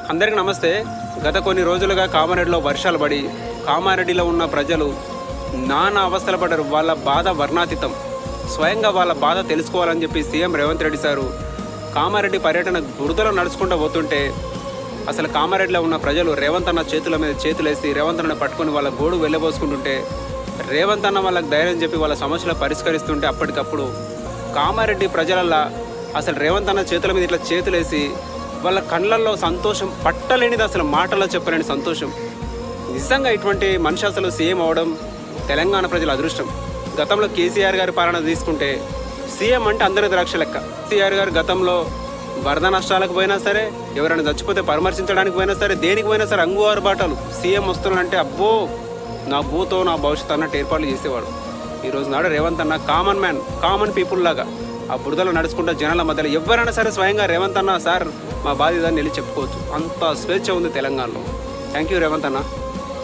అందరికీ నమస్తే. గత కొన్ని రోజులుగా కామారెడ్డిలో వర్షాలు పడి కామారెడ్డిలో ఉన్న ప్రజలు నానా అవస్థలు పడ్డారు. వాళ్ళ బాధ వర్ణాతీతం. స్వయంగా వాళ్ళ బాధ తెలుసుకోవాలని చెప్పి సీఎం రేవంత్ రెడ్డి సారు కామారెడ్డి పర్యటన బురదలో నడుచుకుంటూ పోతుంటే అసలు కామారెడ్డిలో ఉన్న ప్రజలు రేవంత్ అన్న చేతుల మీద చేతులేసి రేవంత్ అన్న పట్టుకొని వాళ్ళ గోడు వెళ్ళబోసుకుంటుంటే రేవంత్ అన్న వాళ్ళకి ధైర్యం చెప్పి వాళ్ళ సమస్యలు పరిష్కరిస్తుంటే అప్పటికప్పుడు కామారెడ్డి ప్రజలల్లా అసలు రేవంత్ అన్న చేతుల మీద ఇట్లా చేతులేసి వాళ్ళ కళ్ళల్లో సంతోషం పట్టలేనిది, అసలు మాటల్లో చెప్పలేని సంతోషం. నిజంగా ఇటువంటి మనిషి అసలు సీఎం అవడం తెలంగాణ ప్రజల అదృష్టం. గతంలో కేసీఆర్ గారి పాలన తీసుకుంటే సీఎం అంటే అందరి ద్రాక్ష లెక్క. కేసీఆర్ గారు గతంలో వరద నష్టాలకు పోయినా సరే, ఎవరైనా చచ్చిపోతే పరామర్శించడానికి పోయినా సరే, దేనికి పోయినా సరే అంగువారు బాటలు. సీఎం వస్తున్నాడంటే అబ్బో నా భూతో నా భవిష్యత్తు అన్నట్టు ఏర్పాట్లు చేసేవాడు. ఈరోజు నాడు రేవంత్ అన్న కామన్ మ్యాన్, కామన్ పీపుల్ లాగా ఆ బురదలో నడుచుకుంటూ జనాల మధ్యలో ఎవరైనా సరే స్వయంగా రేవంత్ అన్న సార్ మా బాధ్యత వెళ్ళి చెప్పుకోవచ్చు. అంత స్వేచ్ఛ ఉంది తెలంగాణలో. థ్యాంక్ యూ రేవంత్ అన్న.